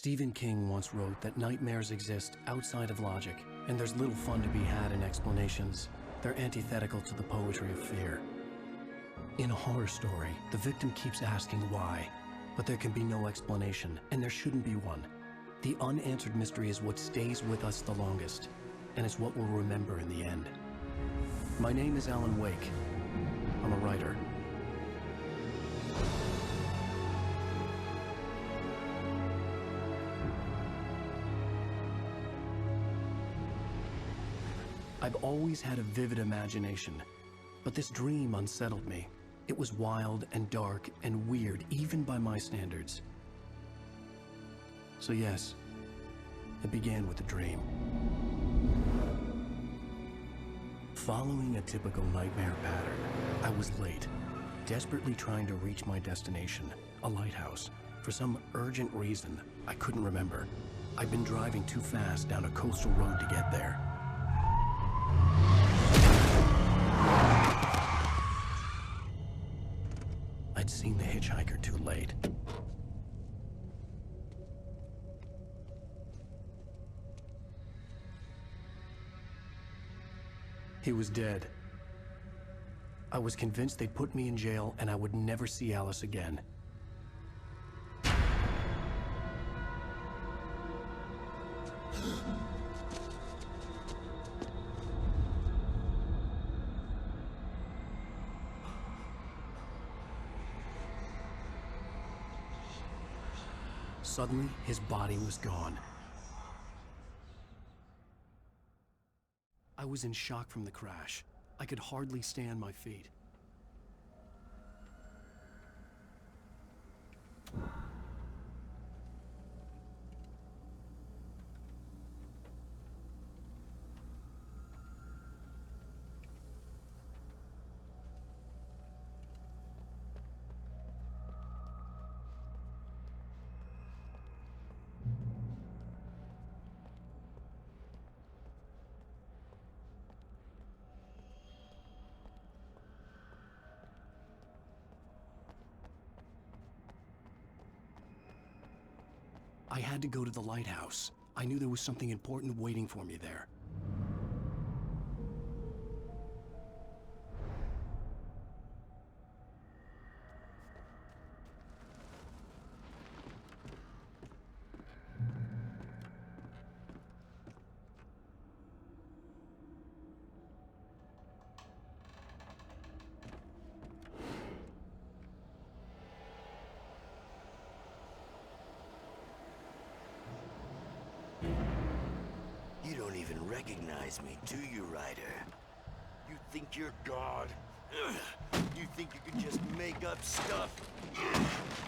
Stephen King once wrote that nightmares exist outside of logic, and there's little fun to be had in explanations. They're antithetical to the poetry of fear. In a horror story, the victim keeps asking why, but there can be no explanation, and there shouldn't be one. The unanswered mystery is what stays with us the longest, and it's what we'll remember in the end. My name is Alan Wake. I'm a writer. I've always had a vivid imagination, but this dream unsettled me. It was wild and dark and weird, even by my standards. So yes, it began with a dream. Following a typical nightmare pattern, I was late, desperately trying to reach my destination, a lighthouse. For some urgent reason, I couldn't remember. I'd been driving too fast down a coastal road to get there. I'd seen the hitchhiker too late. He was dead. I was convinced they'd put me in jail and I would never see Alice again. Suddenly, his body was gone. I was in shock from the crash. I could hardly stay on my feet. I had to go to the lighthouse. I knew there was something important waiting for me there. You don't even recognize me, do you, Ryder? You think you're God? You think you can just make up stuff?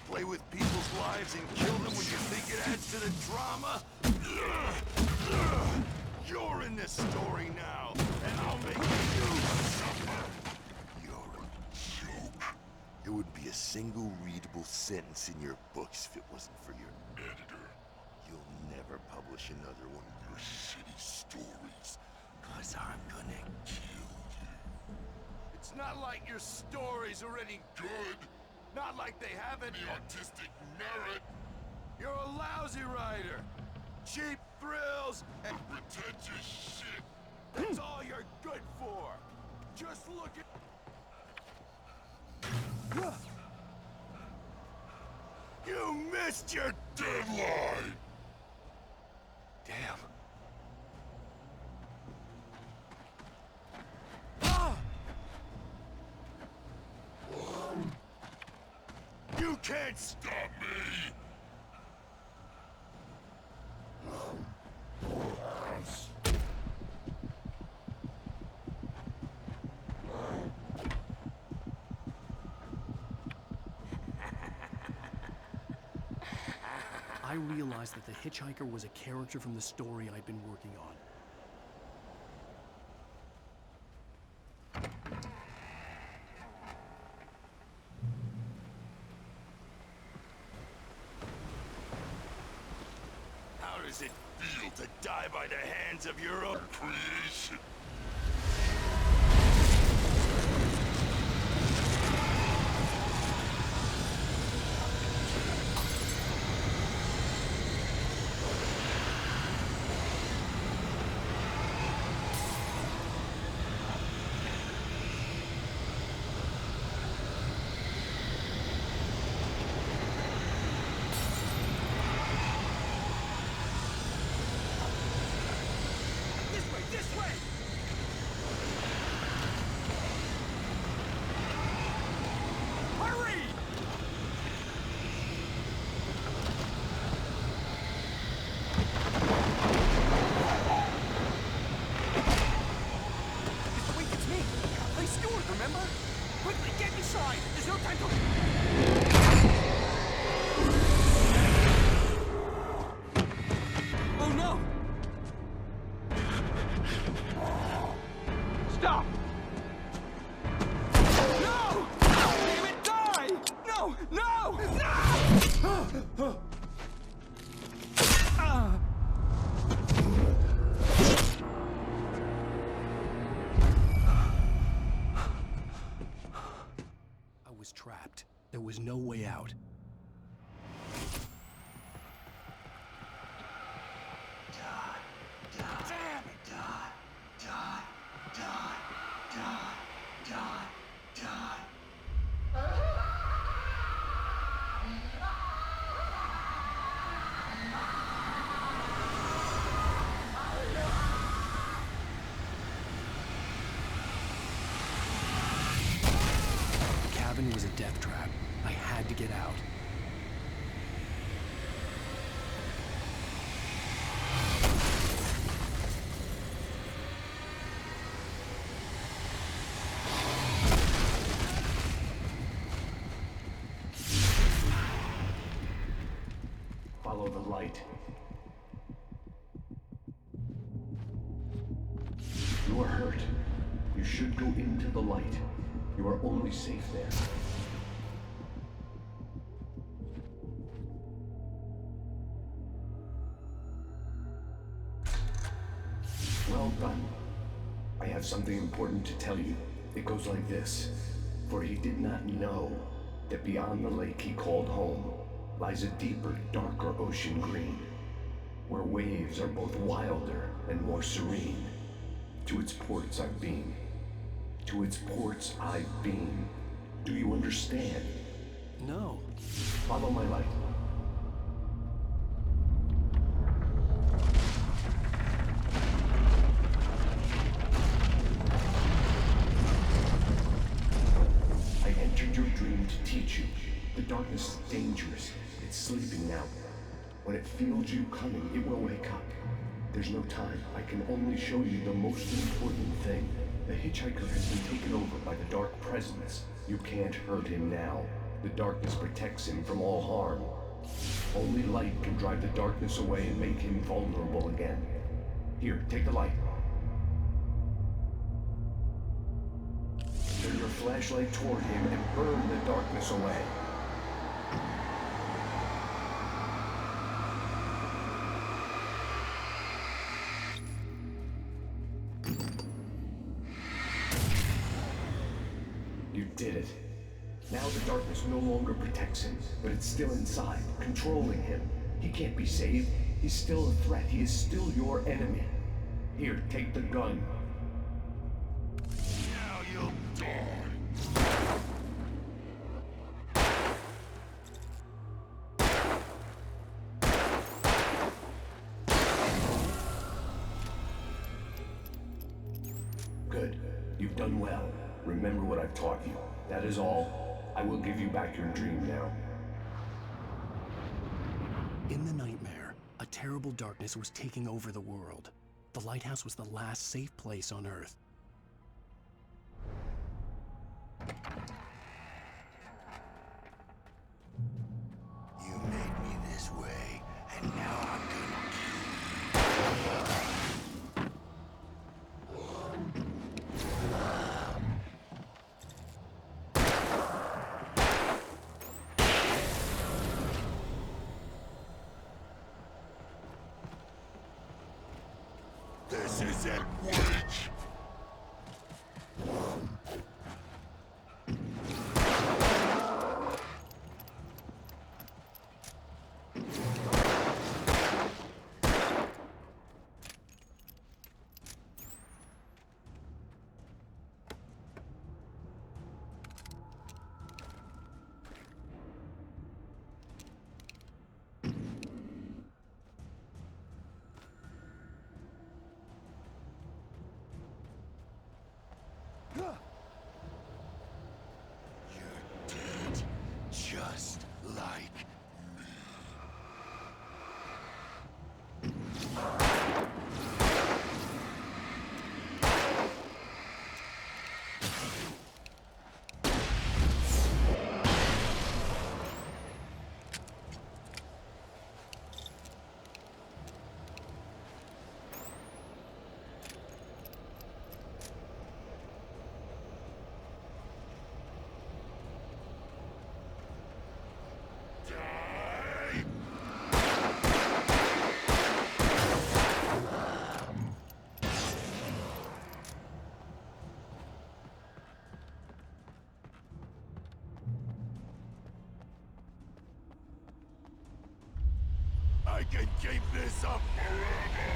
Play with people's lives and kill them when you think it adds to the drama? You're in this story now, and I'll make you suffer. You're a joke. There wouldn't be a single readable sentence in your books if it wasn't for your editor. You'll never publish another one of your shitty stories, 'cause I'm gonna kill you. It's not like your stories are any good. Not like they have any artistic merit. You're a lousy writer. Cheap thrills and pretentious shit. That's all you're good for. Just look at... You missed your deadline! Damn. You can't stop me! I realized that the hitchhiker was a character from the story I'd been working on. How does it feel to die by the hands of your own creation? There was no way out. The cabin was a death trap. I had to get out. Follow the light. You are hurt. You should go into the light. You are only safe there. Well done. I have something important to tell you. It goes like this. For he did not know that beyond the lake he called home lies a deeper, darker ocean green, where waves are both wilder and more serene. To its ports I've been. To its ports I've been. Do you understand? No. Follow my light. I entered your dream to teach you. The darkness is dangerous. It's sleeping now. When it feels you coming, it will wake up. There's no time. I can only show you the most important thing. The hitchhiker has been taken over by the dark presence. You can't hurt him now. The darkness protects him from all harm. Only light can drive the darkness away and make him vulnerable again. Here, take the light. Turn your flashlight toward him and burn the darkness away. You did it. Now the darkness no longer protects him, but it's still inside, controlling him. He can't be saved. He's still a threat. He is still your enemy. Here, take the gun. Now you'll die. Good. You've done well. Remember what I've taught you. That is all. I will give you back your dream now. In the nightmare, a terrible darkness was taking over the world. The lighthouse was the last safe place on Earth. You made me this way, and now I'm gonna This isn't witch! You're dead, just like me. can keep this up forever!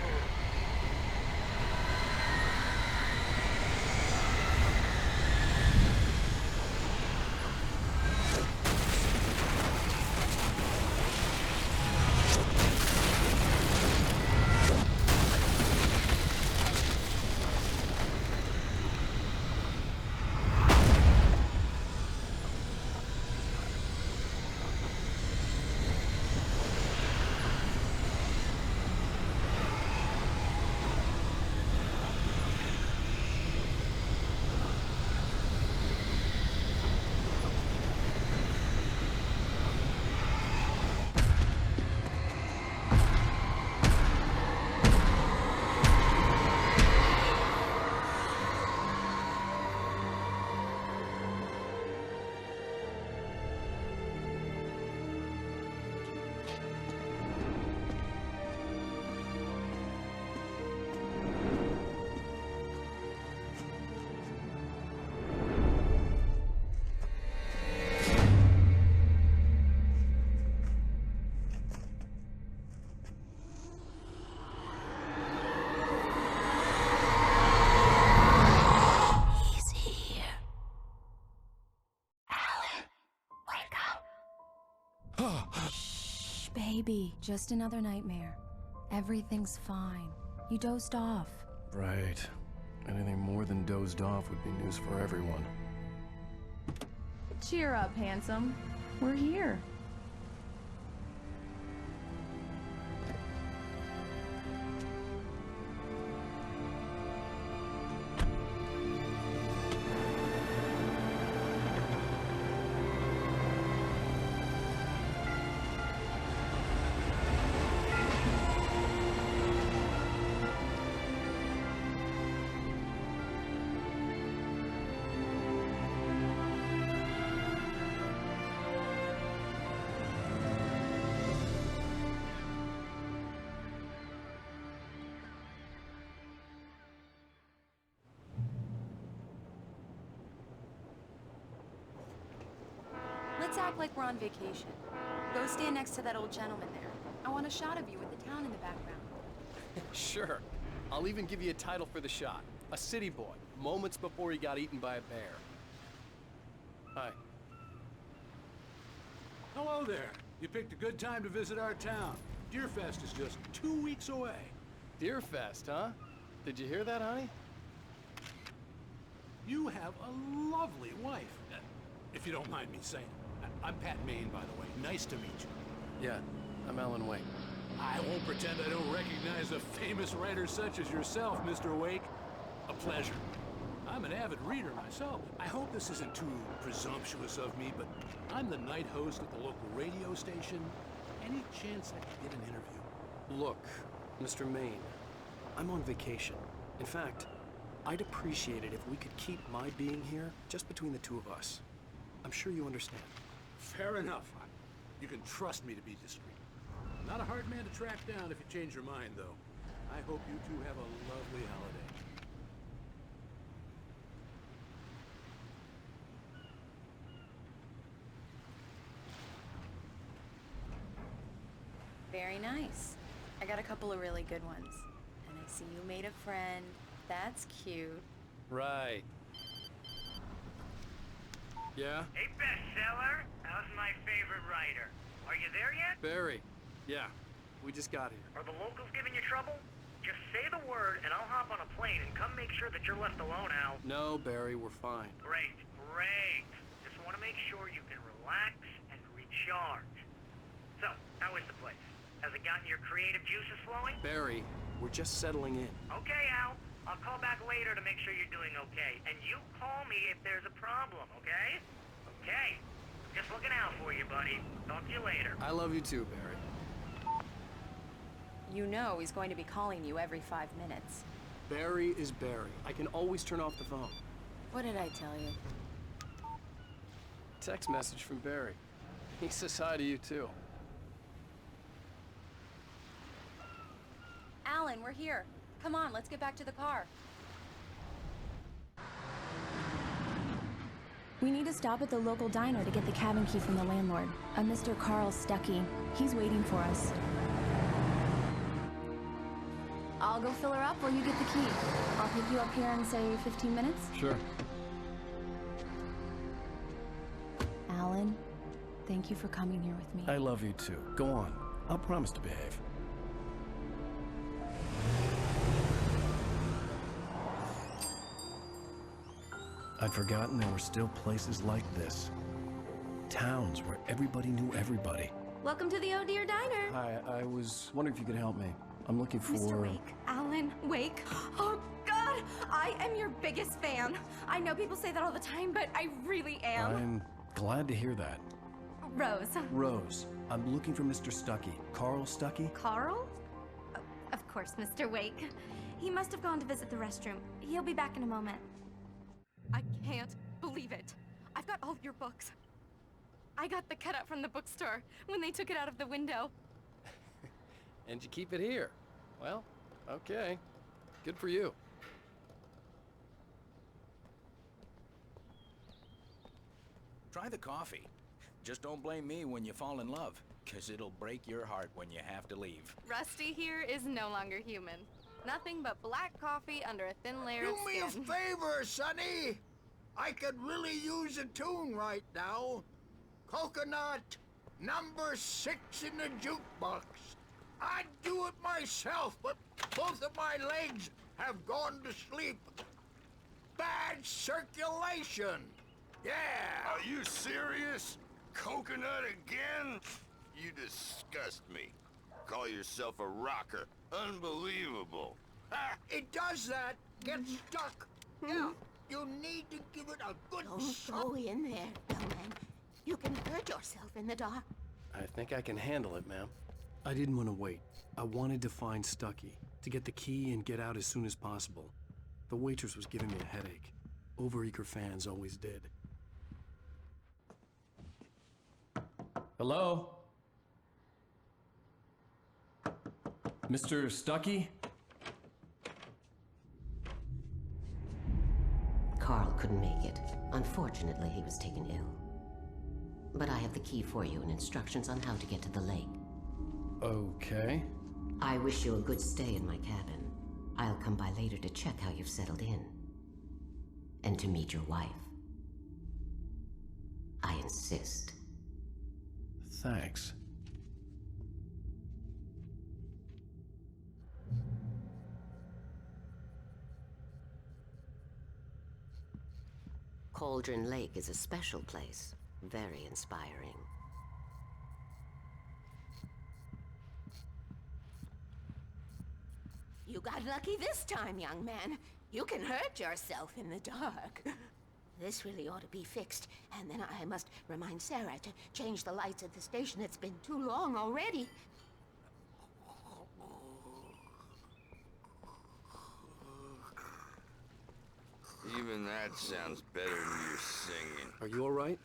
Shh, baby. Just another nightmare. Everything's fine. You dozed off. Right. Anything more than dozed off would be news for everyone. Cheer up, handsome. We're here. Let's act like we're on vacation. Go stand next to that old gentleman there. I want a shot of you with the town in the background. Sure. I'll even give you a title for the shot. A city boy, moments before he got eaten by a bear. Hi. Hello there. You picked a good time to visit our town. Deerfest is just 2 weeks away. Deerfest, huh? Did you hear that, honey? You have a lovely wife. If you don't mind me saying. I'm Pat Maine, by the way. Nice to meet you. Yeah, I'm Alan Wake. I won't pretend I don't recognize a famous writer such as yourself, Mr. Wake. A pleasure. I'm an avid reader myself. I hope this isn't too presumptuous of me, but I'm the night host at the local radio station. Any chance I could get an interview? Look, Mr. Maine, I'm on vacation. In fact, I'd appreciate it if we could keep my being here just between the two of us. I'm sure you understand. Fair enough. You can trust me to be discreet. Not a hard man to track down if you change your mind, though. I hope you two have a lovely holiday. Very nice. I got a couple of really good ones. And I see you made a friend. That's cute. Right. Yeah? Hey, bestseller. How's my favorite writer? Are you there yet? Barry. Yeah, we just got here. Are the locals giving you trouble? Just say the word and I'll hop on a plane and come make sure that you're left alone, Al. No, Barry, we're fine. Great, great. Just want to make sure you can relax and recharge. So, how is the place? Has it gotten your creative juices flowing? Barry, we're just settling in. Okay, Al. I'll call back later to make sure you're doing okay. And you call me if there's a problem, okay? Okay. Just looking out for you, buddy. Talk to you later. I love you too, Barry. You know he's going to be calling you every 5 minutes. Barry is Barry. I can always turn off the phone. What did I tell you? Text message from Barry. He says hi to you too. Alan, we're here. Come on, let's get back to the car. We need to stop at the local diner to get the cabin key from the landlord. A Mr. Carl Stuckey. He's waiting for us. I'll go fill her up while you get the key. I'll pick you up here in, say, 15 minutes? Sure. Alan, thank you for coming here with me. I love you too. Go on. I'll promise to behave. I'd forgotten there were still places like this. Towns where everybody knew everybody. Welcome to the Oh Dear Diner. Hi, I was wondering if you could help me. I'm looking for... Mr. Wake. Alan Wake. Oh, God! I am your biggest fan. I know people say that all the time, but I really am. I'm glad to hear that. Rose. Rose, I'm looking for Mr. Stuckey. Carl Stuckey? Carl? Of course, Mr. Wake. He must have gone to visit the restroom. He'll be back in a moment. I can't believe it. I've got all of your books. I got the cutout from the bookstore when they took it out of the window. And you keep it here. Well, okay. Good for you. Try the coffee. Just don't blame me when you fall in love, 'cause it'll break your heart when you have to leave. Rusty here is no longer human. Nothing but black coffee under a thin layer of Do me a skin. favor, Sonny. I could really use a tune right now. Coconut, number 6 in the jukebox. I'd do it myself, but both of my legs have gone to sleep. Bad circulation. Yeah. Are you serious? Coconut again? You disgust me. Call yourself a rocker. Unbelievable. Ah, it does that. Get stuck. Yeah. You need to give it a good Don't go in there, young man. You can hurt yourself in the dark. I think I can handle it, ma'am. I didn't want to wait. I wanted to find Stuckey, to get the key and get out as soon as possible. The waitress was giving me a headache. Overeager fans always did. Hello? Mr. Stuckey? Carl couldn't make it. Unfortunately, he was taken ill. But I have the key for you and instructions on how to get to the lake. Okay. I wish you a good stay in my cabin. I'll come by later to check how you've settled in. And to meet your wife. I insist. Thanks. Cauldron Lake is a special place. Very inspiring. You got lucky this time, young man. You can hurt yourself in the dark. This really ought to be fixed, and then I must remind Sarah to change the lights at the station. It's been too long already. Even that sounds better than your singing. Are you all right?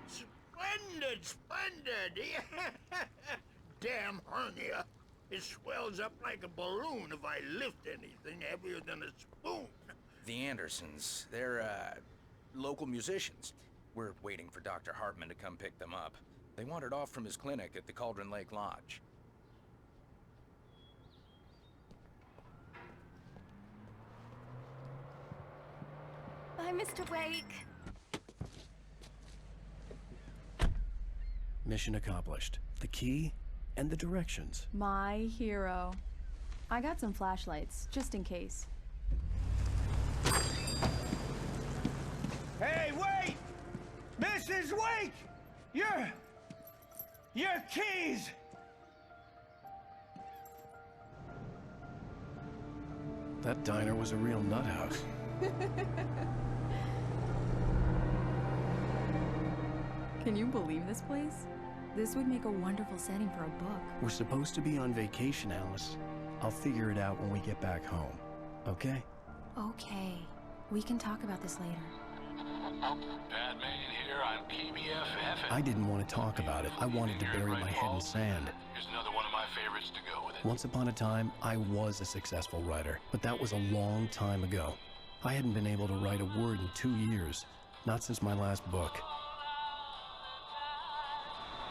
Splendid, splendid. Damn hernia. It swells up like a balloon if I lift anything heavier than a spoon. The Andersons, they're, local musicians. We're waiting for Dr. Hartman to come pick them up. They wandered off from his clinic at the Cauldron Lake Lodge. Bye, Mr. Wake. Mission accomplished. The key and the directions. My hero. I got some flashlights, just in case. Hey, wait! Mrs. Wake! Your keys! That diner was a real nut house. Can you believe this place? This would make a wonderful setting for a book. We're supposed to be on vacation, Alice. I'll figure it out when we get back home. Okay? Okay. We can talk about this later. Batman here on PBFF. I didn't want to talk about it. I wanted to bury my head in sand. Here's another one of my favorites to go with it. Once upon a time, I was a successful writer, but that was a long time ago. I hadn't been able to write a word in 2 years. Not since my last book.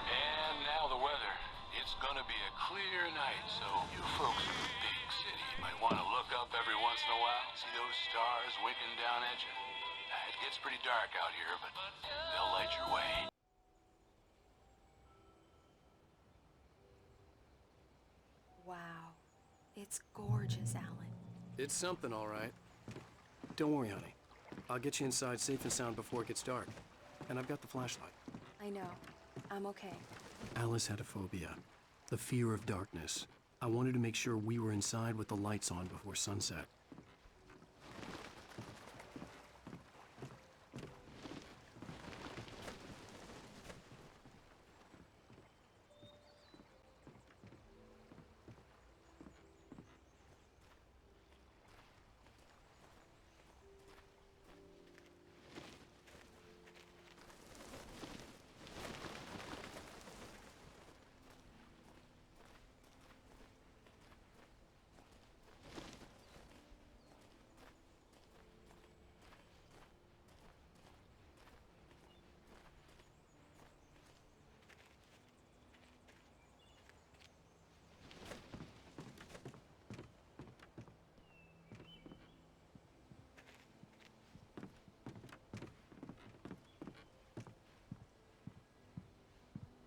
And now the weather. It's gonna be a clear night, so you folks in the big city might want to look up every once in a while, see those stars winking down at you. It gets pretty dark out here, but they'll light your way. Wow. It's gorgeous, Alan. It's something, all right. Don't worry, honey. I'll get you inside safe and sound before it gets dark. And I've got the flashlight. I know. I'm okay. Alice had a phobia, the fear of darkness. I wanted to make sure we were inside with the lights on before sunset.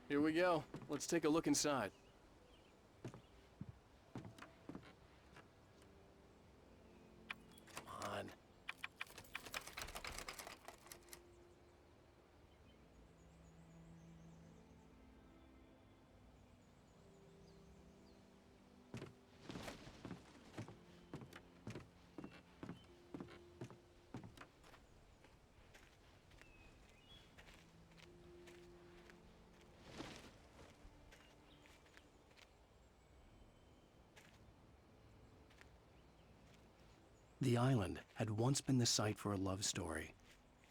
Here we go. Let's take a look inside. Come on. The island had once been the site for a love story.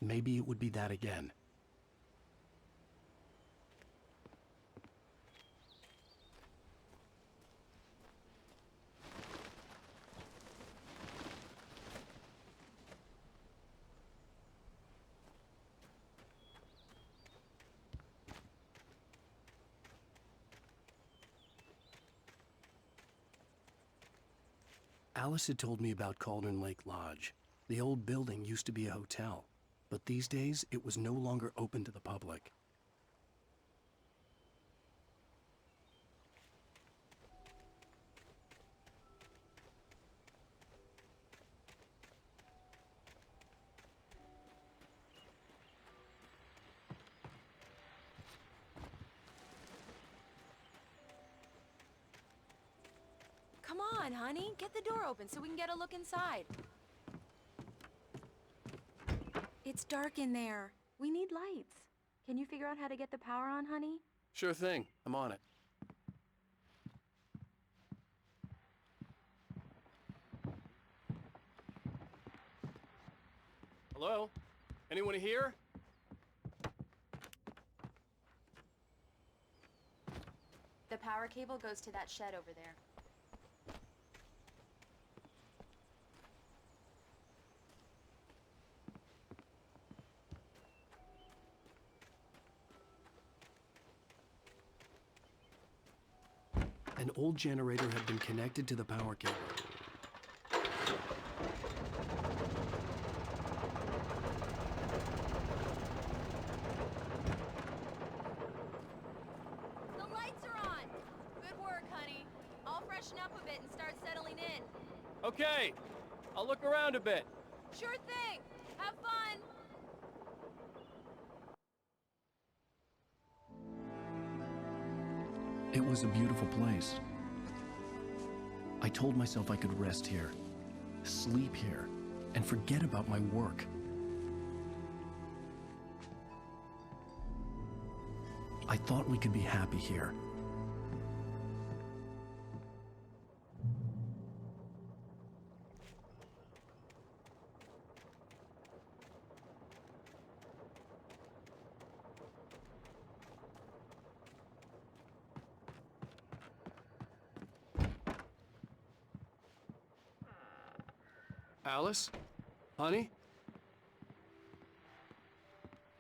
Maybe it would be that again. Alice had told me about Cauldron Lake Lodge. The old building used to be a hotel, but these days it was no longer open to the public. Come on, honey. Get the door open so we can get a look inside. It's dark in there. We need lights. Can you figure out how to get the power on, honey? Sure thing. I'm on it. Hello? Anyone here? The power cable goes to that shed over there. An old generator had been connected to the power cable. The lights are on! Good work, honey. I'll freshen up a bit and start settling in. Okay. I'll look around a bit. Sure thing! Have fun! It was a beautiful place. I told myself I could rest here, sleep here, and forget about my work. I thought we could be happy here. Alice? Honey?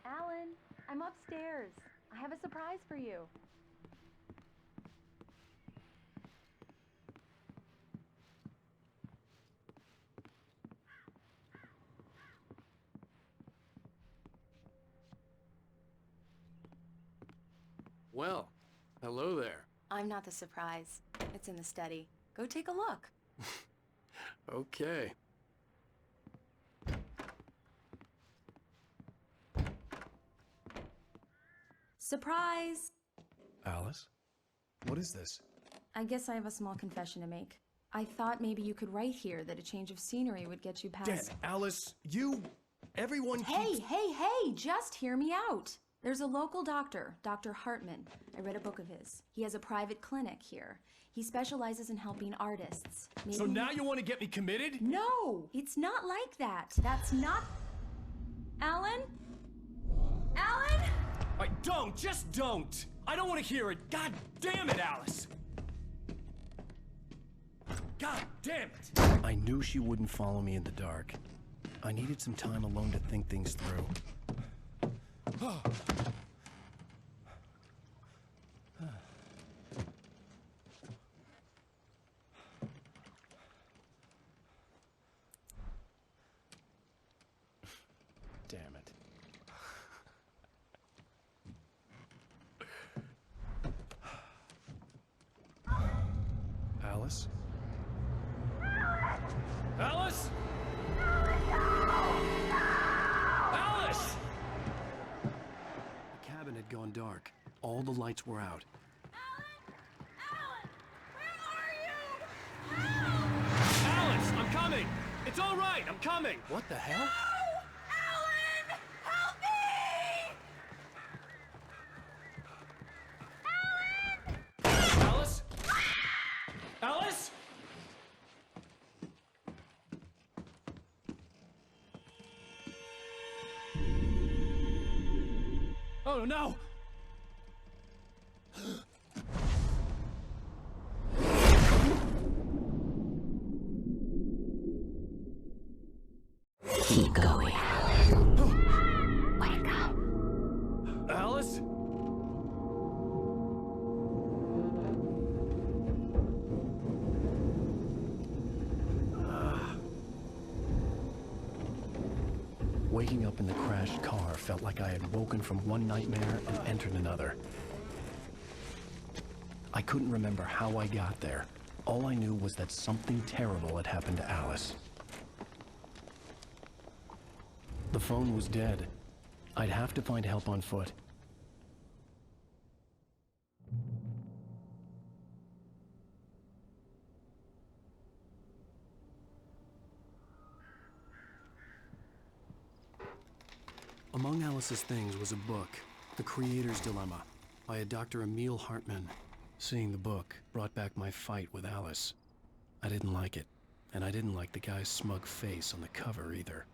Alan, I'm upstairs. I have a surprise for you. Well, hello there. I'm not the surprise. It's in the study. Go take a look. Okay. Surprise! Alice? What is this? I guess I have a small confession to make. I thought maybe you could write here that a change of scenery would get you past... Alice, everyone Hey, just hear me out. There's a local doctor, Dr. Hartman. I read a book of his. He has a private clinic here. He specializes in helping artists. Maybe So now you want to get me committed? No, it's not like that. That's not... Alan? Alan? Just don't! I don't want to hear it! God damn it, Alice! God damn it! I knew she wouldn't follow me in the dark. I needed some time alone to think things through. Damn it. Alice? Alice? Alice! The cabin had gone dark. All the lights were out. Alice, I'm coming! It's all right, I'm coming! What the hell? Alice? Alice? Oh no! Keep going. Wake up. Alice? Waking up in the crashed car felt like I had woken from one nightmare and entered another. I couldn't remember how I got there. All I knew was that something terrible had happened to Alice. The phone was dead. I'd have to find help on foot. Among Alice's things was a book, The Creator's Dilemma, by a Dr. Emil Hartman. Seeing the book brought back my fight with Alice. I didn't like it, and I didn't like the guy's smug face on the cover either.